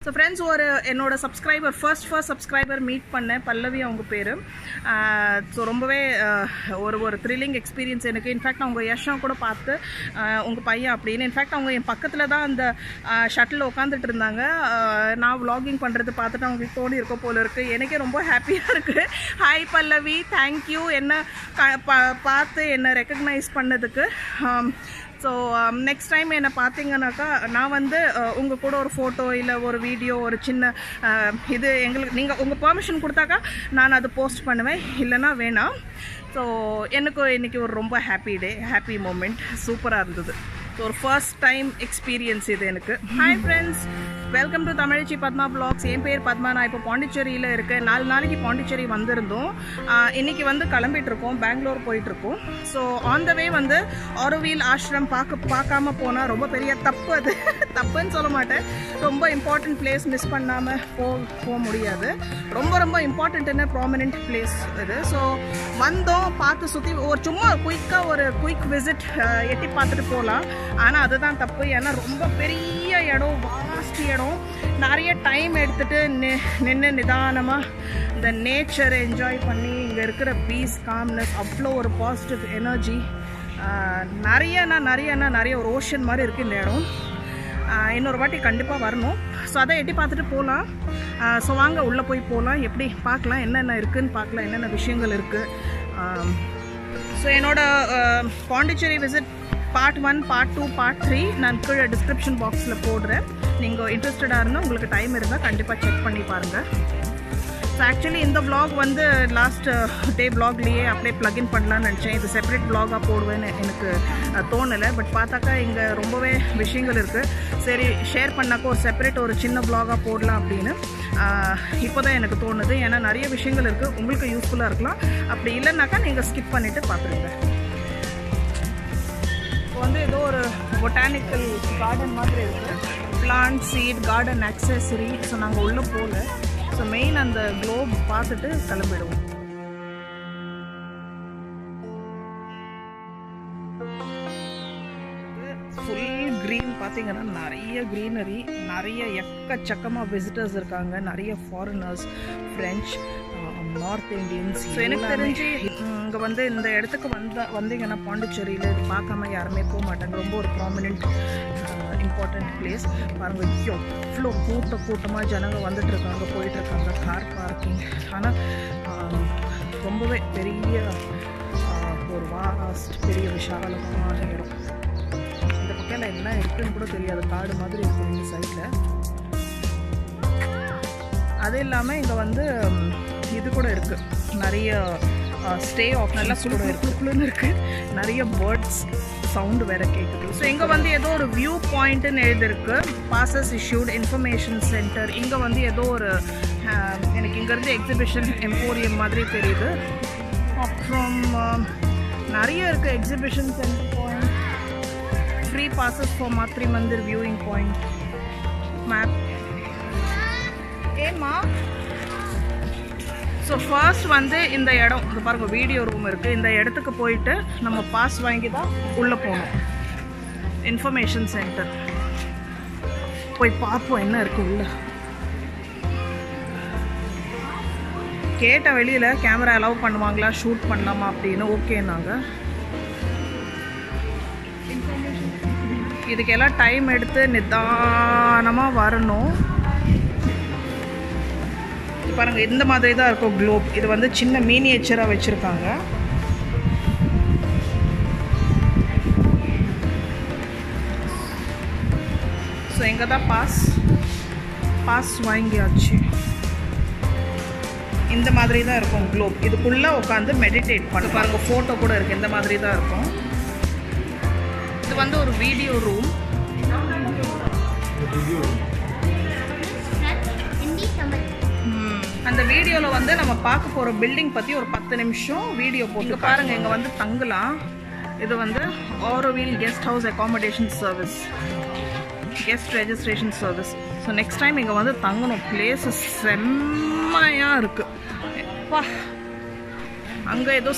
So friends, என்னோட subscriber first subscriber meet பண்ணேன், பல்லவி அவங்க பேர். ஸோ ரொம்பவே ஒரு த்ரில்லிங் எக்ஸ்பீரியன்ஸ் எனக்கு. இன்ஃபேக்ட் அவங்க யஷம் கூட பார்த்து உங்கள் பையன் அப்படின்னு. இன்ஃபேக்ட் அவங்க என் பக்கத்தில் தான் அந்த ஷட்டில் உட்காந்துட்டு இருந்தாங்க. நான் vlogging பண்ணுறது பார்த்துட்டு அவங்களுக்கு தோணி இருக்க போல இருக்குது. எனக்கே ரொம்ப ஹாப்பியாக இருக்குது. ஹாய் பல்லவி, தேங்க்யூ என்ன பார்த்து என்னை ரெக்கக்னைஸ் பண்ணதுக்கு. ஸோ நெக்ஸ்ட் டைம் என்னை பார்த்தீங்கன்னாக்கா நான் வந்து உங்கள் கூட ஒரு ஃபோட்டோ இல்லை ஒரு வீடியோ ஒரு சின்ன இது எங்களுக்கு நீங்கள் உங்கள் பெர்மிஷன் கொடுத்தாக்கா நான் அதை போஸ்ட் பண்ணுவேன், இல்லைன்னா வேணாம். ஸோ எனக்கு இன்றைக்கி ஒரு ரொம்ப ஹாப்பி மூமெண்ட், சூப்பராக இருந்தது. ஸோ ஒரு ஃபர்ஸ்ட் டைம் எக்ஸ்பீரியன்ஸ் இது எனக்கு. Hi friends, welcome to Thamizhachi Padma vlogs. என் பேர் பத்மா. நான் இப்போ பாண்டிச்சேரியில் இருக்கேன். 4 நாளைக்கு பாண்டிச்சேரி வந்திருந்தோம். இன்றைக்கி வந்து கிளம்பிட்டுருக்கோம், பெங்களூர் போயிட்டுருக்கோம். ஸோ ஆன் த வே வந்து ஆரோவில் ஆஷ்ரம் பார்க்காம போனால் ரொம்ப பெரிய தப்பு. அது தப்புன்னு சொல்ல மாட்டேன், ரொம்ப இம்பார்ட்டண்ட் பிளேஸ், மிஸ் பண்ணாமல் போக முடியாது. ரொம்ப இம்பார்ட்டண்ட்டான ப்ராமினென்ட் பிளேஸ் இது. ஸோ வந்தோம், பார்த்து சுற்றி சும்மா குயிக் விசிட் எட்டி பார்த்துட்டு போகலாம். ஆனால் அதுதான் தப்பு. ஏன்னா ரொம்ப பெரிய இடம், வாஸ்ட் இடம். நிறைய டைம் எடுத்துகிட்டு நின்று நிதானமாக இந்த நேச்சரை என்ஜாய் பண்ணி இங்கே இருக்கிற பீஸ், காம்னஸ், அவ்வளோ ஒரு பாசிட்டிவ் எனர்ஜி. நிறைய ஒரு ஓஷன் மாதிரி இருக்குது இந்த இடம். இன்னொரு வாட்டி கண்டிப்பாக வரணும். ஸோ அதை எட்டி பார்த்துட்டு போகலாம். ஸோ வாங்க உள்ளே போய் போகலாம், எப்படி பார்க்கலாம், என்னென்ன இருக்குதுன்னு பார்க்கலாம், என்னென்ன விஷயங்கள் இருக்குது. ஸோ என்னோட Pondicherry visit part 1, part 2, part 3 நான் கீழே டிஸ்கிரிப்ஷன் பாக்ஸில் போடுறேன். நீங்கள் இன்ட்ரெஸ்டடாக இருந்தால், உங்களுக்கு டைம் இருந்தால் கண்டிப்பாக செக் பண்ணி பாருங்கள். ஸோ ஆக்சுவலி இந்த vlog வந்து லாஸ்ட் டே vlogலேயே அப்படியே ப்ளக்இன் பண்ணலான்னு நினச்சேன். இது செப்பரேட் vlog-ஆக போடுவேன்னு எனக்கு தோணலை. பட் பார்த்தாக்கா இங்கே ரொம்பவே விஷயங்கள் இருக்குது. சரி, ஷேர் பண்ணாக்கா ஒரு செப்பரேட் ஒரு சின்ன vlog-ஆக போடலாம் அப்படின்னு இப்போ தான் எனக்கு தோணுது. ஏன்னா நிறைய விஷயங்கள் இருக்குது, உங்களுக்கு யூஸ்ஃபுல்லாக இருக்கலாம். அப்படி இல்லைன்னாக்கா நீங்கள் ஸ்கிப் பண்ணிவிட்டு பார்த்துருங்க. இப்போ வந்து ஏதோ ஒரு பொட்டானிக்கல் கார்டன் மாதிரி இருக்குது, plant, seed, garden accessory. So நாங்கள் உள்ளே போகல. ஸோ மெயின் அந்த குளோப் பார்த்துட்டு கிளம்பிடுவோம். ஃபுல் க்ரீன் பார்த்தீங்கன்னா, நிறைய க்ரீனரி, நிறைய எக்கச்சக்கமாக விசிட்டர்ஸ் இருக்காங்க, நிறைய foreigners, French, north Indians. So எனக்கு தெரிஞ்சு இங்கே வந்து இந்த இடத்துக்கு வந்தீங்கன்னா பாண்டிச்சேரியில் இது பார்க்காம யாருமே போக மாட்டாங்க. ரொம்ப ஒரு ப்ராமினென்ட் இம்பார்ட்டண்ட் பிளேஸ். பாருங்கள், எவ்வளோ கூட்டமாக ஜனங்க வந்துட்டுருக்காங்க, போயிட்டுருக்காங்க. Car parking. ஆனால் ரொம்பவே பெரிய ஒரு வாஸ்ட், பெரிய விஷாலமான இடம். இந்த பக்கம் என்ன இருக்குன்னு கூட தெரியாது, காடு மாதிரி இருக்கும் இந்த சைடில். அது இல்லாமல் இங்கே வந்து இது கூட இருக்குது, நிறைய ஸ்டே ஆஃப், நல்லா குழுன்னு இருக்குது. நிறைய பேர்ட்ஸ் சவுண்டு வேறு கேட்குது. ஸோ இங்கே வந்து ஏதோ ஒரு வியூ பாயிண்ட்டுன்னு எழுதிருக்கு, பாசஸ் இஷ்யூட் இன்ஃபர்மேஷன் சென்டர். இங்கே வந்து ஏதோ ஒரு எனக்கு இங்கேருந்து எக்ஸிபிஷன் எம்போரியம் மாதிரி தெரியுது. அப்புறம் நிறைய இருக்குது exhibition centre point, free bosses for மாத்ரி மந்திர் வியூயிங் பாயிண்ட், மேப். ஏமா ஸோ ஃபர்ஸ்ட் வந்து இந்த இடம் இது பாருங்கள், வீடியோ ரூம் இருக்குது. இந்த இடத்துக்கு போயிட்டு நம்ம பாஸ் வாங்கி தான் உள்ளே போகணும். இன்ஃபர்மேஷன் சென்டர் போய் பார்ப்போம் என்ன இருக்குது உள்ள. கேட்ட வெளியில் கேமரா அலோவ் பண்ணுவாங்களா, ஷூட் பண்ணலாமா அப்படின்னு. ஓகேனாங்க. இதுக்கெல்லாம் டைம் எடுத்து நிதானமாக வரணும். பாருங்கள், இந்த மாதிரி தான் இருக்கும் குளோப். இது வந்து சின்ன மினியேச்சராக வச்சுருக்காங்க. ஸோ எங்கே தான் பாஸ் வாங்கியாச்சு. இந்த மாதிரி தான் இருக்கும் குளோப். இதுக்குள்ளே உட்காந்து மெடிடேட் பண்ண பாருங்கள், ஃபோட்டோ கூட இருக்குது. இந்த மாதிரி தான் இருக்கும். இது வந்து ஒரு வீடியோ ரூம். அந்த வீடியோவில் வந்து நம்ம பார்க்க போகிற பில்டிங் பற்றி ஒரு 10 நிமிஷம் வீடியோ போட்டு பாருங்கள். இங்கே வந்து தங்கலாம். இது வந்து Auroville guest house accommodation service, guest registration service. So next time இங்கே வந்து தங்கணும். பிளேஸு செம்மையாக இருக்குது. வா, அங்கே ஏதோ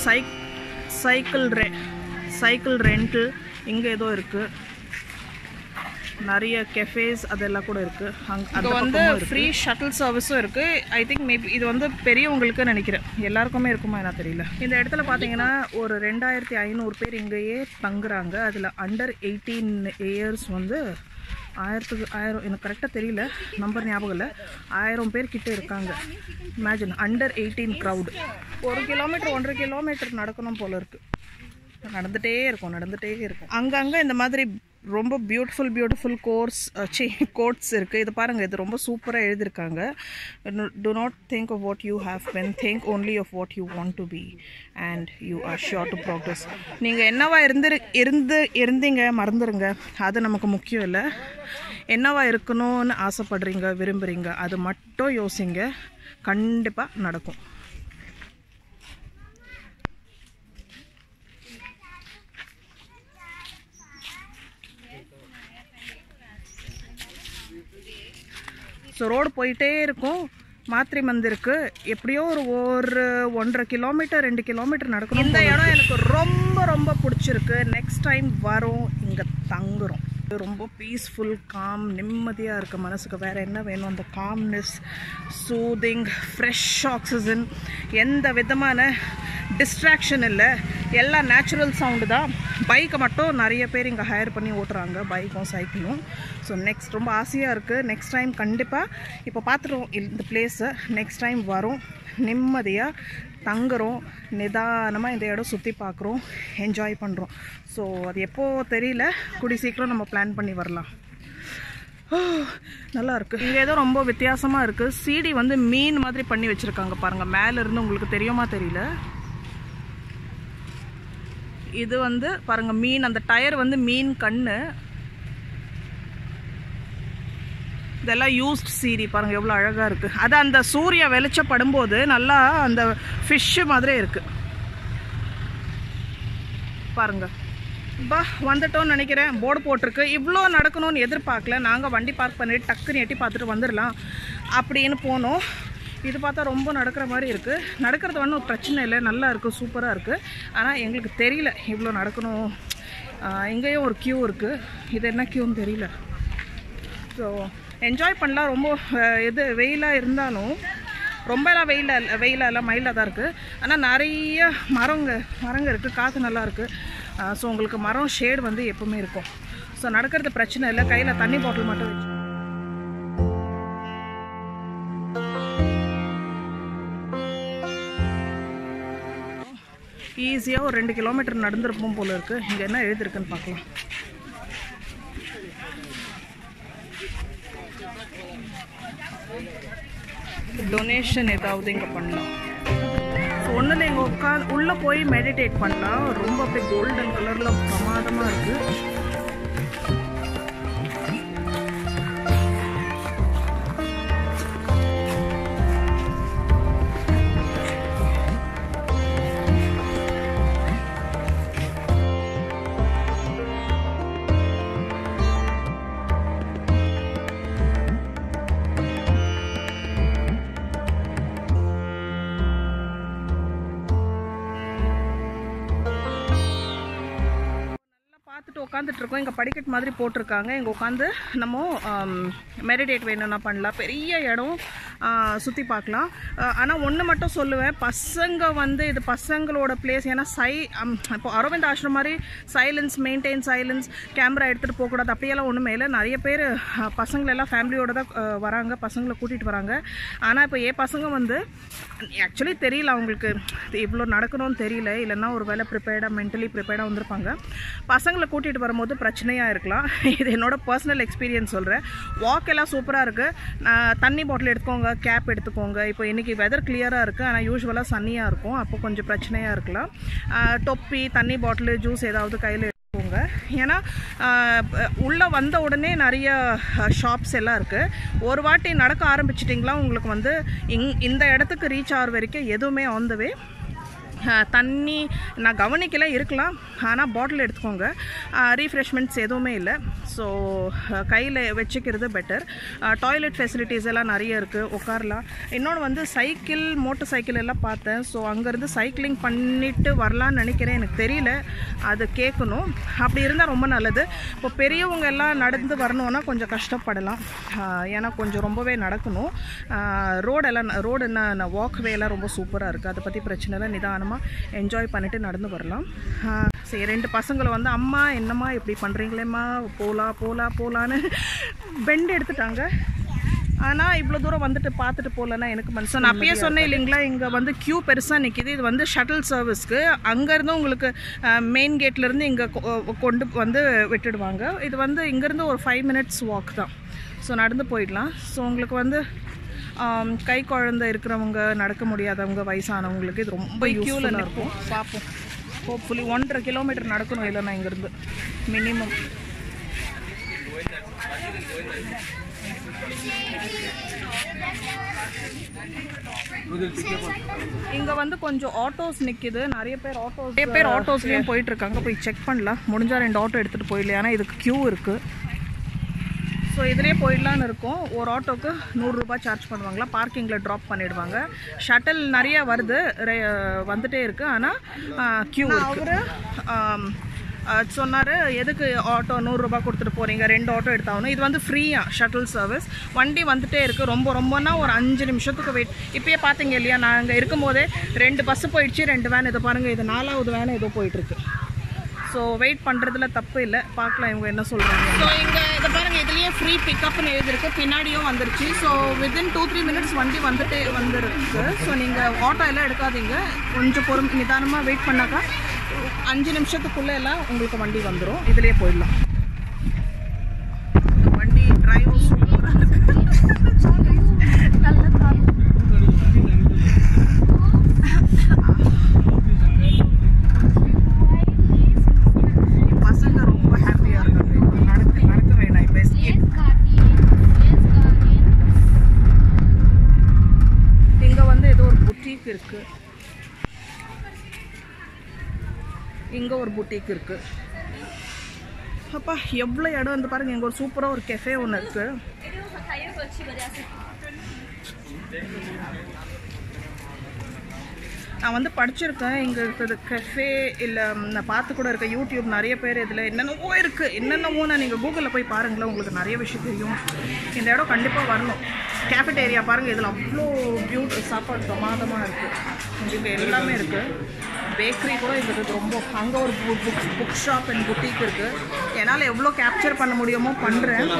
சைக்கிள் ரெண்டில் இங்கே ஏதோ இருக்குது. நிறைய கெஃபேஸ் அதெல்லாம் கூட இருக்குது. அங்கே வந்து ஃப்ரீ ஷட்டில் சர்வீஸும் இருக்குது. ஐ திங்க் மேபி இது வந்து பெரியவங்களுக்கு நினைக்கிறேன், எல்லாருக்குமே இருக்குமா என்ன தெரியல. இந்த இடத்துல பார்த்தீங்கன்னா ஒரு 2500 பேர் இங்கேயே தங்குறாங்க. அதில் அண்டர் 18 இயர்ஸ் வந்து 1000 எனக்கு கரெக்டாக தெரியல, நம்பர் ஞாபகம் இல்லை, 1000 பேர் கிட்டே இருக்காங்க. Imagine under 18 crowd. 1 kilometre 1.5 kilometre நடக்கணும் போல இருக்குது. நடந்துகிட்டே இருக்கும். அங்கங்கே இந்த மாதிரி ரொம்ப பியூட்டிஃபுல் கோட்ஸ் இருக்குது. இது பாருங்கள், இது ரொம்ப சூப்பராக எழுதியிருக்காங்க. do not think of what you have been, think only of what you want to be and you are sure to progress. நீங்கள் என்னவா இருந்தீங்க மறந்துடுங்க, அது நமக்கு முக்கியம் இல்லை. என்னவா இருக்கணும்னு ஆசைப்படுறீங்க, விரும்புகிறீங்க, அது மட்டும் யோசிங்க, கண்டிப்பாக நடக்கும். ஸோ ரோடு போயிட்டே இருக்கும். மாத்ரி மந்திருக்கு எப்படியோ ஒரு 1.5 கிலோமீட்டர் 2 கிலோமீட்டர் நடக்கணும். இந்த இடம் எனக்கு ரொம்ப பிடிச்சிருக்கு. நெக்ஸ்ட் டைம் வரோம், இங்கே தங்குறோம். ரொம்ப பீஸ்ஃபுல், காம், நிம்மதியாக இருக்க மனசுக்கு. வேறு என்ன வேணும்? அந்த காம்னஸ், சூதிங், ஃப்ரெஷ் ஆக்சிஜன், எந்த விதமான டிஸ்ட்ராக்ஷன் இல்லை, எல்லாம் நேச்சுரல் சவுண்டு தான். பைக்கை மட்டும் நிறைய பேர் இங்கே ஹையர் பண்ணி ஓட்டுறாங்க, பைக்கும் சைக்கிளும். ஸோ நெக்ஸ்ட் ரொம்ப ஆசையாக இருக்குது. நெக்ஸ்ட் டைம் கண்டிப்பாக இப்போ பார்த்துருவோம் இந்த பிளேஸை. நெக்ஸ்ட் டைம் வரும், நிம்மதியாக தங்குறோம், நிதானமாக இந்த இடம் சுற்றி பார்க்குறோம், என்ஜாய் பண்ணுறோம். ஸோ அது எப்போது தெரியல, கூடி சீக்கிரம் நம்ம பிளான் பண்ணி வரலாம். நல்லா இருக்குது. இங்கே ஏதோ ரொம்ப வித்தியாசமாக இருக்குது. சீடி வந்து மீன் மாதிரி பண்ணி வச்சுருக்காங்க பாருங்கள். மேலேருந்து உங்களுக்கு தெரியுமா தெரியல. இது வந்து பாருங்கள் மீன், அந்த டயர் வந்து மீன் கண்ணு. இதெல்லாம் யூஸ்ட் சீடி பாருங்கள், எவ்வளோ அழகாக இருக்குது. அது அந்த சூரிய வெளிச்சப்படும்போது நல்லா அந்த ஃபிஷ்ஷு மாதிரியே இருக்குது பாருங்கள். பா வந்துட்டோன்னு நினைக்கிறேன். போர்டு போட்டிருக்கு. இவ்வளோ நடக்கணும்னு எதிர்பார்க்கல. நாங்கள் வண்டி பார்க் பண்ணிட்டு டக்குன்னு எட்டி பார்த்துட்டு வந்துடலாம் அப்படின்னு போனோம். இது பார்த்தா ரொம்ப நடக்கிற மாதிரி இருக்குது. நடக்கிறது ஒன்றும் பிரச்சனை இல்லை, நல்லா இருக்குது, சூப்பராக இருக்குது. ஆனால் எங்களுக்கு தெரியல இவ்வளோ நடக்கணும். இங்கேயும் ஒரு க்யூ இருக்குது. இது என்ன க்யூன்னு தெரியல. ஸோ என்ஜாய் பண்ணலாம். ரொம்ப இது வெயிலாக இருந்தாலும் ரொம்பலாம் வெயிலெல்லாம் மைல்டாக தான் இருக்குது. ஆனால் நிறைய மரங்க இருக்குது, காற்று நல்லா இருக்குது. ஸோ உங்களுக்கு மரம் ஷேடு வந்து எப்போவுமே இருக்கும். ஸோ நடக்கிறது பிரச்சனை இல்லை. கையில் தண்ணி பாட்டில் மட்டும் வச்சு ஈஸியாக ஒரு 2 கிலோமீட்டர் நடந்துருப்போம் போல இருக்குது. இங்கே என்ன எழுதிருக்குன்னு பார்க்கலாம். டொனேஷன் ஏதாவது இங்கே பண்ணலாம். ஸோ ஒன்றில் இங்கே உள்ளே போய் மெடிடேட் பண்ணலாம். ரொம்ப அப்படியே கோல்டன் கலரில் பிரமாதமாக இருக்குது. உட்காந்துட்டு இருக்கோம். இங்கே படிக்கட் மாதிரி போட்டிருக்காங்க. இங்கே உட்காந்து நம்ம மெடிடேட் வேணும்னா பண்ணலாம். பெரிய இடம், சுற்றி பார்க்கலாம். ஆனால் ஒன்று மட்டும் சொல்லுவேன், பசங்க வந்து இது பசங்களோட பிளேஸ். ஏன்னா இப்போ அரவிந்த் ஆசிரமம் மாதிரி மெயின்டைன் சைலன்ஸ், கேமரா எடுத்துகிட்டு போகக்கூடாது அப்படியெல்லாம் ஒன்றுமே இல்லை. நிறைய பேர் பசங்களெல்லாம் ஃபேமிலியோடு தான் வராங்க, பசங்களை கூட்டிகிட்டு வராங்க. ஆனால் இப்போ பசங்க வந்து ஆக்சுவலி தெரியல அவங்களுக்கு இவ்வளோ நடக்கணும்னு தெரியல, இல்லைன்னா ஒரு வேலை மென்டலி ப்ரிப்பேர்டாக வந்திருப்பாங்க. பசங்களை கூட்டிகிட்டு வரும்போது பிரச்சனையாக இருக்கலாம். இது என்னோட பர்சனல் எக்ஸ்பீரியன்ஸ் சொல்கிறேன். வாக் எல்லாம் சூப்பராக இருக்குது. தண்ணி பாட்டில் எடுத்துக்கோங்க, கேப் எடுத்துக்கோங்க. இப்போ இன்றைக்கி வெதர் கிளியராக இருக்குது, ஆனால் யூஸ்வலாக சன்னியாக இருக்கும், அப்போ கொஞ்சம் பிரச்சனையாக இருக்கலாம். தொப்பி, தண்ணி பாட்டில், ஜூஸ் ஏதாவது கையில் எடுத்துக்கோங்க. ஏன்னா உள்ளே வந்த உடனே நிறைய ஷாப்ஸ் எல்லாம் இருக்குது. ஒரு வாட்டி நடக்க ஆரம்பிச்சிட்டிங்களா உங்களுக்கு வந்து இந்த இடத்துக்கு ரீச் ஆகிற வரைக்கும் எதுவுமே ஆன் த வே தண்ணி நான் கவனிக்கல இருக்கலாம், ஆனால் பாட்டில் எடுத்துக்கோங்க. ரீஃப்ரெஷ்மெண்ட்ஸ் எதுவுமே இல்லை. ஸோ கையில் வச்சுக்கிறது பெட்டர். டாய்லெட் ஃபெசிலிட்டிஸ் எல்லாம் நிறைய இருக்குது, உட்காரலாம். இன்னொன்று வந்து சைக்கிள், மோட்டர் சைக்கிள் எல்லாம் பார்த்தேன். ஸோ அங்கேருந்து சைக்கிளிங் பண்ணிட்டு வரலான்னு நினைக்கிறேன், எனக்கு தெரியல, அது கேட்கணும். அப்படி இருந்தால் ரொம்ப நல்லது. இப்போ பெரியவங்க எல்லாம் நடந்து வரணுன்னா கொஞ்சம் கஷ்டப்படலாம், ஏன்னா கொஞ்சம் ரொம்பவே நடக்கணும். ரோடு என்ன வாக்வேலாம் ரொம்ப சூப்பராக இருக்குது, அதை பற்றி பிரச்சனை இல்லை, நிதானமாக என்ஜாய் பண்ணிட்டு நடந்து வரலாம். சரி, 2 பசங்களை வந்து அம்மா என்னம்மா இப்படி பண்ணுறீங்களேம்மா, போலான்னு பெண்ட் எடுத்துட்டாங்க. ஆனால் இவ்வளோ தூரம் வந்துட்டு பார்த்துட்டு போகலன்னா எனக்கு மனசு. நான் அப்பயே சொன்னேன் இல்லைங்களா, இங்கே வந்து க்யூ பெருசாக நிற்கிது. இது வந்து ஷட்டில் சர்வீஸ்க்கு, அங்கேருந்து உங்களுக்கு மெயின் கேட்லேருந்து இங்கே கொண்டு வந்து விட்டுடுவாங்க. இது வந்து இங்கேருந்து ஒரு 5 minutes வாக் தான். ஸோ நடந்து போயிடலாம். ஸோ உங்களுக்கு வந்து கை குழந்தை இருக்கிறவங்க, நடக்க முடியாதவங்க, வயசானவங்களுக்கு இது ரொம்ப யூஸ்ஃபுல்லாக இருக்கும். பார்ப்போம். ஹோப்ஃபுல்லி 1.5 kilometer நடக்கணும் இல்லைன்னா இங்கேருந்து மினிமம். இங்கே வந்து கொஞ்சம் ஆட்டோஸ் நிற்கிது, நிறைய பேர் ஆட்டோஸ்லேயும் போயிட்டுருக்காங்க. போய் செக் பண்ணலாம், முடிஞ்சால் 2 ஆட்டோ எடுத்துகிட்டு போயிடல, ஏன்னா இதுக்கு க்யூ இருக்குது. ஸோ இதிலே போயிடலான்னு இருக்கும். ஒரு ஆட்டோக்கு 100 ரூபாய் சார்ஜ் பண்ணுவாங்களா, பார்க்கிங்கில் ட்ராப் பண்ணிவிடுவாங்க. ஷட்டில் நிறைய வருது, வந்துகிட்டே இருக்குது, ஆனால் க்யூ இருக்குது. சொன்னார், எதுக்கு ஆட்டோ 100 ரூபாய் கொடுத்துட்டு போகிறீங்க, 2 ஆட்டோ எடுத்தாகணும். இது வந்து ஃப்ரீயாக ஷட்டில் சர்வீஸ். வண்டி வந்துகிட்டே இருக்குது. ரொம்பனா ஒரு 5 நிமிஷத்துக்கு வெயிட். இப்போயே பார்த்தீங்க இல்லையா, நாங்கள் இருக்கும்போதே 2 பஸ்ஸு போயிடுச்சு, 2 வேன். இதை பாருங்கள், இது 4வது வேன் ஏதோ போயிட்டுருக்கு. ஸோ வெயிட் பண்ணுறதுல தப்பு இல்லை, பார்க்கலாம் இவங்க என்ன சொல்கிறாங்க. ஸோ இங்கே இதை பாருங்கள், இதுலேயே ஃப்ரீ பிக்கப்னு எழுதிருக்கு, பின்னாடியும் வந்துருச்சு. ஸோ வித்தின் 2-3 minutes வண்டி வந்துருக்கு. ஸோ நீங்கள் ஆட்டோ எல்லாம் எடுக்காதீங்க, கொஞ்சம் நிதானமாக வெயிட் பண்ணாக்கா 5 நிமிஷத்துக்குள்ளே எல்லாம் உங்களுக்கு வண்டி வந்துடும். இதிலே போயிடலாம். வண்டி டிரைவ் சூப்பராக இருக்குது, நல்ல கார். பசங்க ரொம்ப ஹாப்பியாக இருக்காங்க, நடக்க வேணாம். இப்போ இங்கே வந்து ஏதோ ஒரு புட்டிக் இருக்குது, இங்கே ஒரு புட்டிக் இருக்குது. அப்பா எவ்வளோ இடம் வந்து பாருங்கள். இங்கே ஒரு சூப்பராக ஒரு கெஃபே ஒன்று இருக்குது. நான் வந்து படிச்சிருக்கேன், இங்கே இருக்கிறது கெஃபே இல்லை, நான் பார்த்து கூட இருக்கேன் யூடியூப், நிறைய பேர் இதில் என்னென்னவோ இருக்குது. என்னென்னவோன்னா நீங்கள் கூகுளில் போய் பாருங்களேன், உங்களுக்கு நிறைய விஷயம் தெரியும். இந்த இடம் கண்டிப்பாக வரணும். கேஃபெட்டேரியா பாருங்கள், இதில் அவ்வளோ சாப்பாடு பிரமாதமாக இருக்குது. இங்கே எல்லாமே இருக்குது. பேக்கரி கூட இருக்குது ரொம்ப. அங்கே ஒரு புக் ஷாப் அண்ட் புட்டிக் இருக்குது. என்னால் எவ்வளோ கேப்சர் பண்ண முடியுமோ பண்ணுறேன்.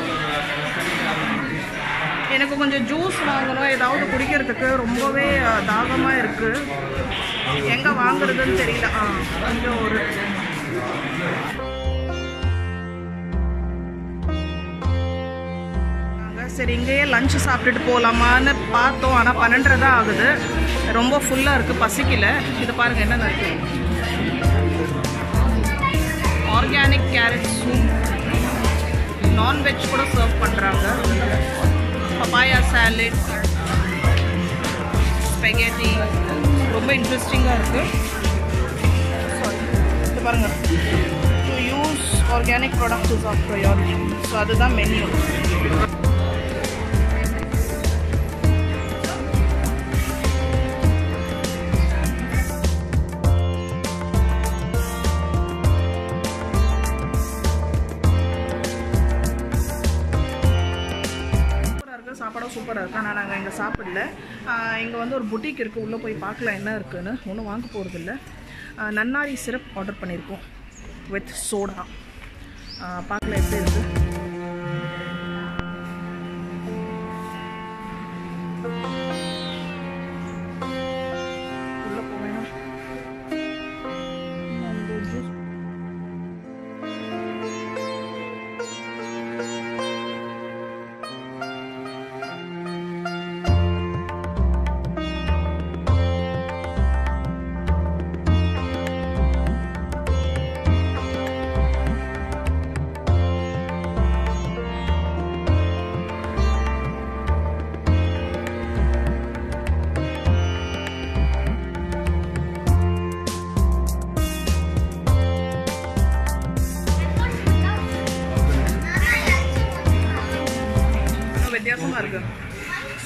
எனக்கு கொஞ்சம் ஜூஸ் வாங்கணும், ஏதாவது குடிக்கிறதுக்கு ரொம்பவே தாகமாக இருக்குது. எங்கே வாங்குறதுன்னு தெரியல. கொஞ்சம் ஒரு சரி இங்கேயே லஞ்சு சாப்பிட்டுட்டு போகலாமான்னு பார்த்தோம், ஆனால் 12:30 தான் ஆகுது. ரொம்ப ஃபுல்லாக இருக்குது, பசிக்கல. இது பாருங்கள் என்னென்ன இருக்குது. ஆர்கானிக் கேரட் சூப், நான்வெஜ் கூட சர்வ் பண்ணுறாங்க. பப்பாயா சாலட், ஸ்பெகேட்டி, ரொம்ப இன்ட்ரெஸ்டிங்காக இருக்குது. இது பாருங்கள், to use organic products is of priority. So அதுதான் மெனு. சாப்பாடும் சூப்பராக இருக்குது, ஆனால் நாங்கள் இங்கே சாப்பிடல. இங்கே வந்து ஒரு புட்டிக் இருக்குது, உள்ளே போய் பார்க்கலாம் என்ன இருக்குதுன்னு. ஒன்றும் வாங்க போகிறதில்ல. நன்னாரி சிரப் ஆர்டர் பண்ணியிருக்கோம் வித் சோடா. பார்க்கலாம் எப்படி இருக்குது. உள்ளே போவேன்னா ஜூஸ்.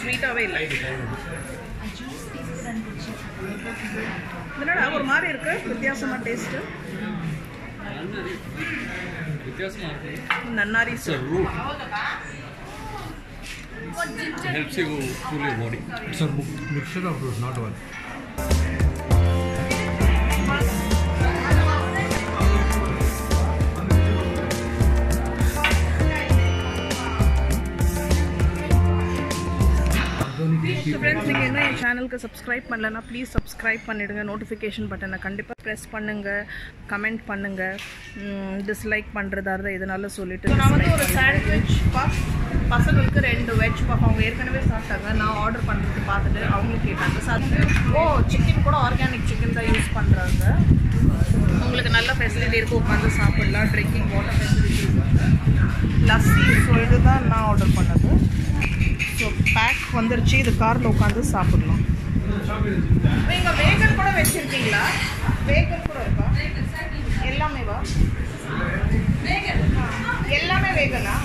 ஸ்வீட்டாகவே இல்லை. இதனோட ஒரு மாதிரி இருக்கு, வித்தியாசமாக taste. Nannari helps you cool your body. It's a mixture of fruits, not one. Friends, நீங்கள் இன்னும் என் சேனலுக்கு சப்ஸ்கிரைப் பண்ணலன்னா ப்ளீஸ் சப்ஸ்கிரைப் பண்ணிவிடுங்க. நோட்டிஃபிகேஷன் பட்டனை கண்டிப்பாக ப்ரெஸ் பண்ணுங்கள், கமெண்ட் பண்ணுங்கள். டிஸ்லைக் பண்ணுறதா இருந்தால் இதனால சொல்லிவிட்டு நான் வந்து ஒரு சாண்ட்விச் பஃப், பசங்களுக்கு 2 வெஜ் பஃப் அவங்க ஏற்கனவே சாப்பிட்டாங்க. நான் ஆர்டர் பண்ணுறது பார்த்துட்டு அவங்களும் கேட்டாங்க. சிக்கன் கூட ஆர்கானிக் சிக்கன் தான் யூஸ் பண்ணுறாங்க. உங்களுக்கு நல்ல ஃபெசிலிட்டி இருக்குது, உட்காந்து சாப்பிட்லாம். Drinking water facility, lassi. So இதுதான் நான் ஆர்டர் பண்ணது. ஸோ பேக் வந்துருச்சு, இது காரில் உட்காந்து சாப்பிடலாம். நீங்கள் வேகன் கூட வச்சுருக்கீங்களா? வேகன் கூட இருக்கா? எல்லாமே வா, எல்லாமே வேகனா?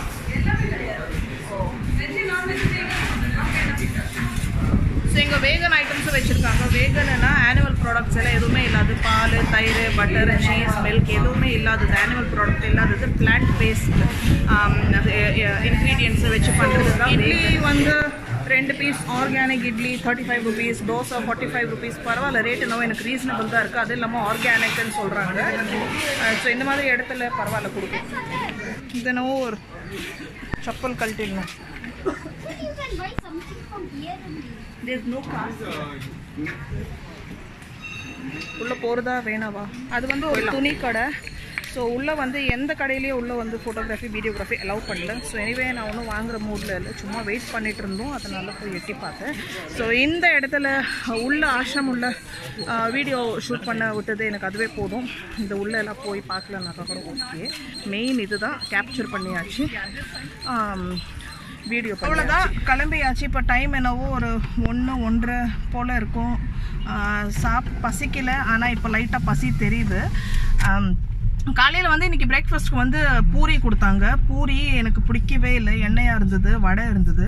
ஸோ இங்கே வேகன் ஐட்டம்ஸும் வச்சுருக்காங்க. வேகனுன்னா ஆனிமல் ப்ராடக்ட்ஸ் எல்லாம் எதுவுமே இல்லாது. பால், தயிர், பட்டர், சீஸ், மில்க் எதுவுமே இல்லாதது, ஆனிமல் ப்ராடக்ட் இல்லாதது, பிளான்ட் பேஸ்ட் அது இன்க்ரீடியன்ஸை வச்சு பண்ணுறது தான். இட்லி வந்து 2 piece organic idli 35 rupees, dosa 45 rupees. பரவாயில்ல, ரேட் என்னவோ எனக்கு ரீசனபிள் தான் இருக்குது. அது இல்லாமல் ஆர்கானிக்னு சொல்கிறாங்க. ஸோ இந்த மாதிரி இடத்துல பரவாயில்ல கொடுக்கும். இது என்னவோ ஒரு செப்பல் கழட்டிடணும். உள்ளே போகிறதா வேணாவா? அது வந்து ஒரு துணி கடை. ஸோ உள்ளே வந்து எந்த கடையிலேயே உள்ளே வந்து ஃபோட்டோகிராஃபி, வீடியோகிராஃபி அலோவ் பண்ணல. ஸோ எனிவே நான் ஒன்றும் வாங்குகிற மூடில் இல்லை, சும்மா வெயிட் பண்ணிகிட்டு இருந்தோம். அதனால் போய் எட்டி பார்த்தேன். ஸோ இந்த இடத்துல உள்ள ஆசிரம் உள்ள வீடியோ ஷூட் பண்ண விட்டது எனக்கு அதுவே போதும். இந்த உள்ளே எல்லாம் போய் பார்க்கலனாக்கா கூட ஓகே. மெயின் இது தான் கேப்சர் பண்ணியாச்சு. வீடியோ அவ்வளோதான், கிளம்பியாச்சு. இப்போ டைம் என்னவோ ஒரு 1-1:30 போல் இருக்கும். பசிக்கலை, ஆனால் இப்போ லைட்டாக பசி தெரியுது. காலையில் வந்து இன்றைக்கி பிரேக்ஃபாஸ்ட்டுக்கு வந்து பூரி கொடுத்தாங்க. பூரி எனக்கு பிடிக்கவே இல்லை, எண்ணெயாக இருந்தது. வடை இருந்தது,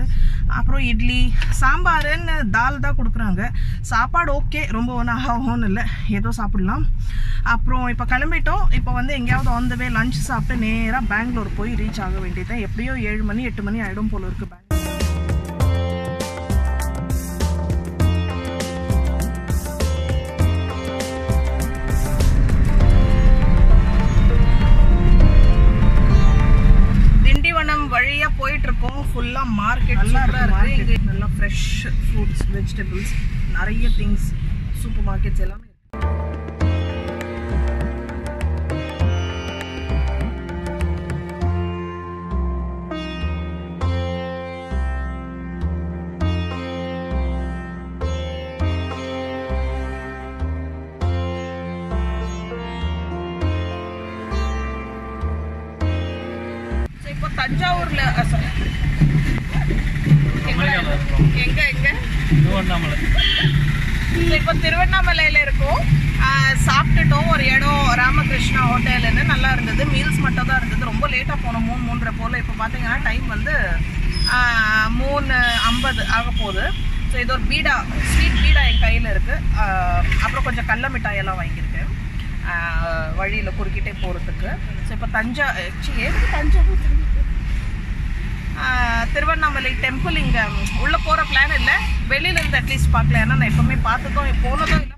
அப்புறம் இட்லி, சாம்பாருன்னு தால் தான் கொடுக்குறாங்க. சாப்பாடு ஓகே, ரொம்ப ஒன்றும் இல்லை, ஏதோ சாப்பிட்லாம். அப்புறம் இப்போ கிளம்பிட்டோம். இப்போ வந்து எங்கேயாவது ஆன் த வே லஞ்ச் சாப்பிட்டு நேராக பெங்களூர் போய் ரீச் ஆக வேண்டியது. எப்படியோ 7 மணி 8 மணி ஆகிடும் போல இருக்குது. வழியாக போயிட்டுருக்கோம். ஃபுல்லாக மார்க்கெட் நல்லா இருக்குது. இங்கே நல்லா ஃப்ரெஷ் ஃப்ரூட்ஸ், வெஜிடபிள்ஸ், நிறைய திங்ஸ், சூப்பர் மார்க்கெட்ஸ் எல்லாமே. தஞ்சாவூர்ல இப்போ திருவண்ணாமலையில இருக்கோம். சாப்பிட்டுட்டோம். ஒரு இடம் ராமகிருஷ்ணா ஹோட்டல்னு நல்லா இருந்தது. மீல்ஸ் மட்டும் தான் இருந்தது. ரொம்ப லேட்டாக போனோம், 3-3:30 போல். இப்போ பார்த்தீங்கன்னா டைம் வந்து 3:50 ஆக போகுது. ஸோ இது ஒரு பீடா, ஸ்வீட் பீடா என் கையில் இருக்குது. அப்புறம் கொஞ்சம் கடல மிட்டாயெல்லாம் வாங்கியிருக்கேன் வழியில் குறுக்கிட்டே போகிறதுக்கு. ஸோ இப்போ தஞ்சாவூர் திருவண்ணாமலை டெம்பிள் இங்கே உள்ளே போகிற பிளான் இல்லை, வெளியிலேருந்து அட்லீஸ்ட் பார்க்கல. ஏன்னா நான் எப்போவுமே பார்த்ததும் போனதும் இல்லை.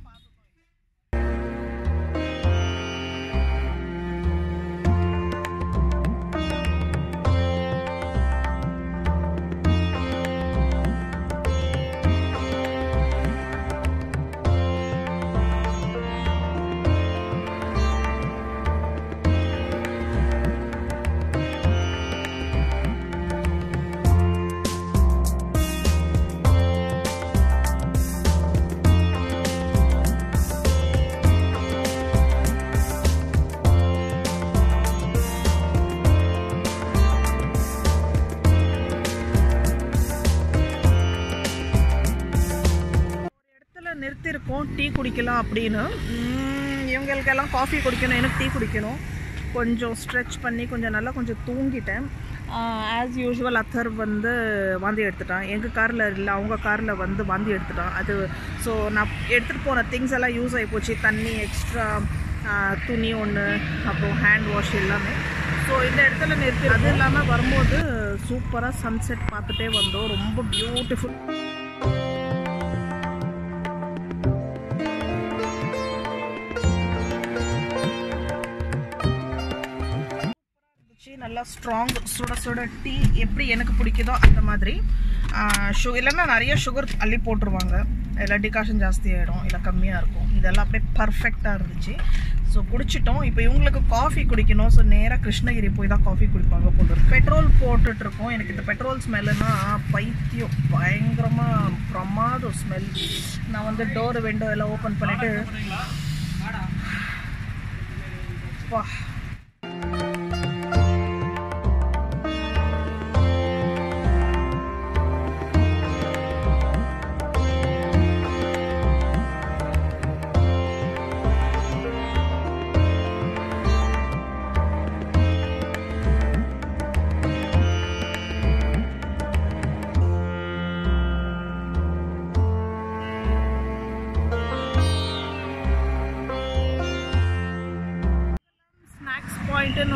நிறுத்திருக்கோம் டீ குடிக்கலாம் அப்படின்னு. இவங்களுக்கெல்லாம் காஃபி குடிக்கணும், எனக்கு டீ குடிக்கணும். கொஞ்சம் ஸ்ட்ரெச் பண்ணி கொஞ்சம் நல்லா கொஞ்சம் தூங்கிட்டேன். ஆஸ் யூஷுவல் அத்தர் வந்து வாந்தி எடுத்துட்டான். எங்கள் காரில் இல்லை, அவங்க காரில் வந்து வாந்தி எடுத்துட்டான். அது ஸோ நான் எடுத்துகிட்டு போன திங்ஸ் எல்லாம் யூஸ் ஆகி போச்சு. தண்ணி, எக்ஸ்ட்ரா துணி ஒன்று, அப்புறம் ஹேண்ட் வாஷ் எல்லாமே. ஸோ இந்த இடத்துல நிறுத்தி, அது இல்லாமல் வரும்போது சூப்பராக சன்செட் பார்த்துட்டே வந்தோம். ரொம்ப பியூட்டிஃபுல். நல்லா ஸ்ட்ராங் சுட சுட டீ எப்படி எனக்கு பிடிக்குதோ அந்த மாதிரி. இல்லைன்னா நிறைய சுகர் அள்ளி போட்டுருவாங்க, இல்லை டிகாஷன் ஜாஸ்தி ஆகிடும், இல்லை கம்மியாக இருக்கும். இதெல்லாம் அப்படியே பர்ஃபெக்டாக இருந்துச்சு. ஸோ குடிச்சிட்டோம். இப்போ இவங்களுக்கு காஃபி குடிக்கணும். ஸோ நேராக கிருஷ்ணகிரி போய் தான் காஃபி குடிப்பாங்க போல. பெட்ரோல் போட்டுட்ருக்கோம். எனக்கு இந்த பெட்ரோல் ஸ்மெல்லுன்னா பைத்தியம், பயங்கரமாக பிரமாதம் ஸ்மெல். நான் வந்து டோர் விண்டோ எல்லாம் ஓப்பன் பண்ணிவிட்டு வா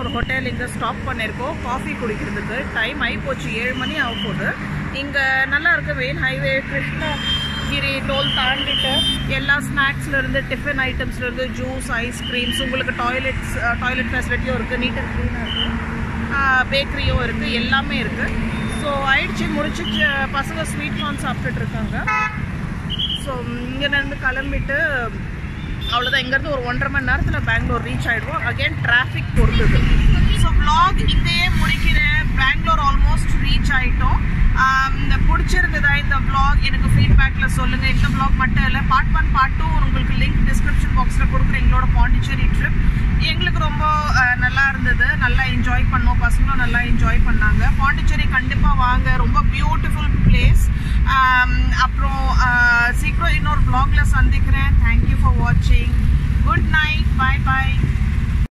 ஒரு ஹோட்டல் இங்கே ஸ்டாப் பண்ணியிருக்கோம் காஃபி குடிக்கிறதுக்கு. டைம் ஆகிப்போச்சு, 7 மணி ஆக போகுது. இங்கே நல்லா இருக்குது. மெயின் ஹைவே கிருஷ்ணகிரி டோல் தாண்டிட்டு எல்லா ஸ்நாக்ஸ்லேருந்து, டிஃபன் ஐட்டம்ஸ்லேருந்து, ஜூஸ், ஐஸ்கிரீம்ஸ், உங்களுக்கு டாய்லெட் ஃபெசிலிட்டியும் இருக்குது, நீட் அண்ட் க்ளீனாக இருக்குது, பேக்கரியும் இருக்குது, எல்லாமே இருக்குது. ஸோ ஆயிடுச்சு, முடிச்சிச்சு. பசங்க ஸ்வீட் கார்ன் சாப்பிட்டுட்டு இருக்காங்க. ஸோ இங்கேருந்து கிளம்பிட்டு அவ்வளோதான். இங்கேருந்து ஒரு 1.5 மணி நேரத்தில் பெங்களூர் ரீச் ஆகிடுவோம். அகெயின் டிராஃபிக் பொறுத்தது. ஸோ vlog இங்கேயே முடிக்கிறேன். பெங்களூர் ஆல்மோஸ்ட் ரீச் ஆகிட்டோம். இந்த பிடிச்சிருந்ததா இந்த vlog? எனக்கு ஃபீட்பேக்கில் சொல்லுங்கள். இந்த vlog மட்டும் இல்லை, பார்ட் 1 பார்ட் 2 உங்களுக்கு லிங்க் டிஸ்கிரிப்ஷன் பாக்ஸில் கொடுக்குறேன். எங்களோட பாண்டிச்சேரி ட்ரிப் எங்களுக்கு ரொம்ப நல்லா இருந்தது. நல்லா என்ஜாய் பண்ணோம். பசங்களும் நல்லா என்ஜாய் பண்ணாங்க. பாண்டிச்சேரி கண்டிப்பாக வாங்க, ரொம்ப பியூட்டிஃபுல் பிளேஸ். அப்புறம் சீக்கிரம் இன்னொரு vlogல சந்திக்கிறேன். தேங்க்யூ ஃபார் வாட்சிங்.